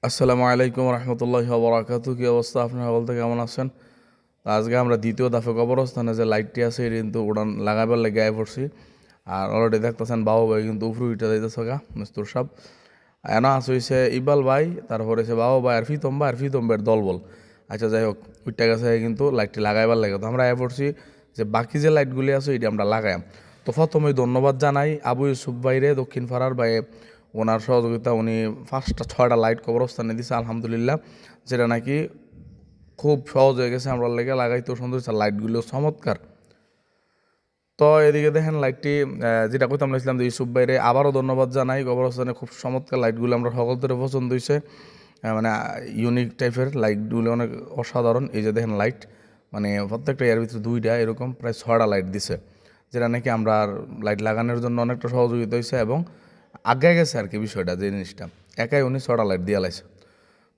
আসসালামু আলাইকুম রহমতুল্লাহি ওয়া বারাকাতুহু। কি অবস্থা, আপনারা বলতে কেমন আছেন? আজকে আমরা দ্বিতীয় দফা কবরস্থানে যে লাইটটি আছে এটা কিন্তু উড়ান লাগাবার লেগে আয় পড়ছি। আর অলরেডি দেখতেছেন বাবু ভাই কিন্তু উপরে উঠে যাইতেছে গা মিস্তুর সাহেব। এনা আছে হইছে ইকবাল ভাই, তারপরে হচ্ছে বাবু ভাই আর ফিতম্বের দলবল। আচ্ছা যাই হোক, উইটা গেছে কিন্তু লাইটটি লাগাইবার লাগে, তো আমরা আয় পড়ছি যে বাকি যে লাইটগুলি আছে এটি আমরা লাগাইম। তো প্রথমে ধন্যবাদ জানাই আবু ইউসুফ ভাইরে, দক্ষিণ পাড়ার ভাই, ওনার সহযোগিতা। উনি 5টা 6টা লাইট কবরস্থানে দিছে আলহামদুলিল্লাহ, যেটা নাকি খুব সহজ হয়ে গেছে আমরা লেগে লাগাইতেও সুন্দর হচ্ছে, লাইটগুলো চমৎকার। তো এদিকে দেখেন লাইটটি যেটা কইতাম নিয়েছিলাম যে ইউসুফ ভাইরে আবারও ধন্যবাদ জানাই। কবরস্থানে খুব চমৎকার লাইটগুলো আমরা সকল থেকে পছন্দ হয়েছে, মানে ইউনিক টাইপের লাইটগুলো অনেক অসাধারণ। এই যে দেখেন লাইট, মানে প্রত্যেকটা এর ভিতরে 2টা এরকম প্রায় 6টা লাইট দিছে, যেটা নাকি আমরা লাইট লাগানোর জন্য অনেকটা সহযোগিতা হয়েছে এবং আগে গেছে আর কি বিষয়টা, যে জিনিসটা একাই উনি 6টা লাইট দিয়ে লাইছে।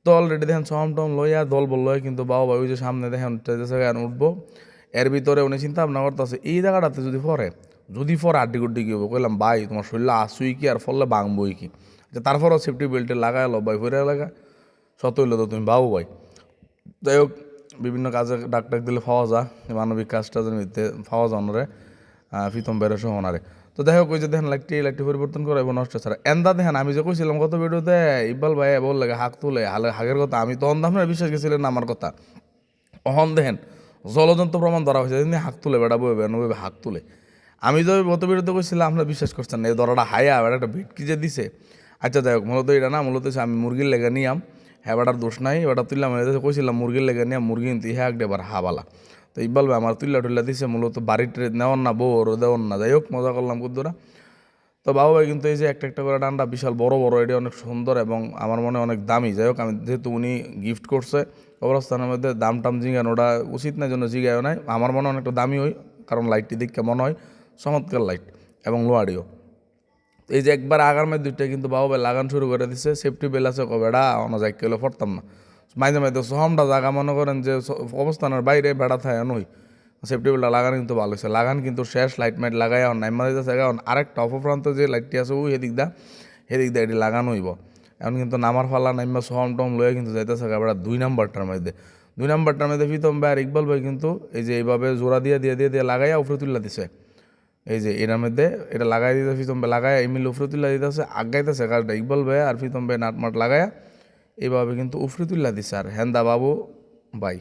তো অলরেডি দেখেন সম টম লইয়া দল বল লয় কিন্তু বাবা ভাই ওই যে সামনে দেখেন জায়গায় উঠবো, এর ভিতরে উনি চিন্তা ভাবনা করতেছে এই জায়গাটাতে যদি পরে আড্ডি গুড্ডি কি হবো। কইলাম ভাই তোমার শরীরে আসুই কি আর ফললে ভাঙবই কি, যে তারপরও সেফটি বেল্টে লাগাই লো ভাই, ফিরে লাগা সত হইলো তো তুমি বাবু ভাই। যাই হোক, বিভিন্ন কাজে ডাক দিলে পাওয়া যা, মানবিক কাজ টাজের মধ্যে পাওয়া যা ওনারে, প্রীতম বেড়ে সহ ওনারে। তো যাই হোক, ওই যে দেখেন লাইটটি পরিবর্তন করে এবং নষ্ট ছাড়া এন্দা দেখেন, আমি যে কইছিলাম কত ভিডিওতে ইকবাল ভাই বল লাগে হাক তুলে হাগের কথা, আমি তো অন্ধ, আপনারা বিশ্বাস গেছিলেন না আমার কথা। অহন দেখেন জলযন্ত্র প্রমাণ ধরা হয়েছে, যেদিন হাক তুলে বেড়া বইবে নবইবে হাক তুলে। আমি তো গত ভিডিওতে কইছিলাম, আপনারা বিশ্বাস করছেন না, এই ধরাটা হায়া বেড়া একটা ভিটকি যে দিছে। আচ্ছা যাই হোক, মূলত এটা না, মূলত আমি মুরগির লেগে নিয়াম, হ্যাঁ বেটার দোষ নাই, বেটা তুললাম কইছিলাম মুরগির লেগে নিয়াম, মুরগি কিন্তু ইহা এক ডেবার হাবালা। তো ইকবাল ভাই আমার তুল্লা টুল্লা দিছে, মূলত বাড়িতে নেওয়ার না, বউর দেওয়ার না। যাই হোক, মজা করলাম কুদ্দুরা। তো বাবু ভাই কিন্তু এই যে একটা একটা করে ডান্ডা বিশাল বড় বড়, এটা অনেক সুন্দর এবং আমার মনে অনেক দামি। যাই হোক, আমি যেহেতু উনি গিফট করছে কবরস্থানের মধ্যে, দাম টাম জিগান ওটা উচিত না, জন্য জিগায়ও নাই। আমার মনে অনেকটা দামি হয়, কারণ লাইটটি দেখে মনে হয় চমৎকার লাইট এবং লোয়ারিও। এই যে একবার আগার মধ্যে 2টা কিন্তু বাবু ভাই লাগান শুরু করে দিচ্ছে, সেফটি বেল আছে কবেডা অন্য যাই কেলে পড়তাম না। মাঝে মাঝে সহমটা জায়গা মনে করেন যে অবস্থানের বাইরে বেড়া থাকে নই, সেফটি বেলটা লাগানো কিন্তু ভালো হয়েছে। লাগান কিন্তু শেষ, লাইট মাইট লাগাই নাইমা দিতেছে। এখন আরেকটা অপপ্রান্ত যে লাইটটি আছে ওই সেদিক দা এটি লাগানো হইব। এখন কিন্তু নামার ফালা নাইমা সহম টম লয়ে কিন্তু যাইতেছে বেড়া 2 নাম্বারটার মধ্যে প্রীতম ভাই আর ইকবাল ভাই কিন্তু এই যে এইভাবে জোড়া দিয়ে লাগাইয়া উপরে তুল্লা দিছে। এই যে এটার মধ্যে এটা লাগাই দিতে প্রীতম ভাই লাগায় এমনি উফরে তুল্লা দিতেছে, আগাইতেছে কাজটা ইকবাল ভাই আর প্রীতম ভাই নাটমাট লাগায়া এইভাবে কিন্তু উফরে তুল্লা দিছে। আর হেন্দা ভাই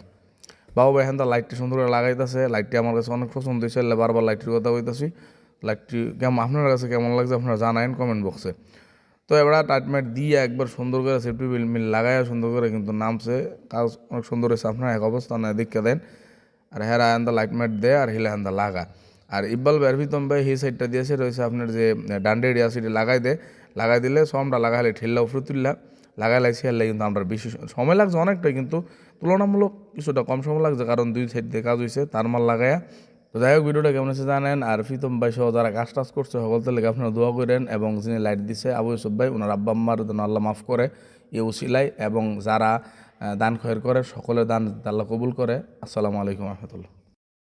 বাবু ভাই হেন্দা লাইটটি সুন্দর করে লাগাইতেছে। লাইটটি আমার কাছে অনেক পছন্দ হয়েছে, বারবার লাইটটির কথা বলতেছি। লাইটটি কেমন আপনার কাছে কেমন লাগছে আপনারা জানাইন কমেন্ট বক্সে। তো এবার টাইটমেট দিয়ে একবার সুন্দর করে সেফটি মিল লাগাইয়া সুন্দর করে কিন্তু নামছে, কাজ অনেক সুন্দর হয়েছে। আপনারা এক অবস্থানে দেখে দেন, আর হেরা আন্দা লাইটমেট দেয় আর হিলে আন্দা লাগা। আর ইকবাল ভাই প্রীতম ভাই এই সাইডটা দিয়েছে রয়েছে আপনার যে ডান্ডে এরিয়া সেটি লাগাই দিলে সমটা লাগাইলে ঠেললা উফরে তুললা লাগাই লাগছে, হেললে কিন্তু আমরা বেশি সময় লাগছে অনেকটাই, কিন্তু তুলনামূলক কিছুটা কম সময় লাগছে, কারণ 2 সাইড দিয়ে কাজ হয়েছে তার মাল লাগায়া। তো যাই হোক, ভিডিওটা কেমন হচ্ছে জানেন। আর প্রীতম ভাই সহ যারা কাজ টাজ করছে সকলতে লেগে আপনারা দোয়া করেন, এবং যিনি লাইট দিছে আবু ইউসুফ ভাই, ওনার আব্বা আম্মার যেন আল্লাহ মাফ করে এ উসিলাই, এবং যারা দান খয়ের করে সকলের দান আল্লাহ কবুল করে। আসসালামু আলাইকুম রহমতুল্লাহ।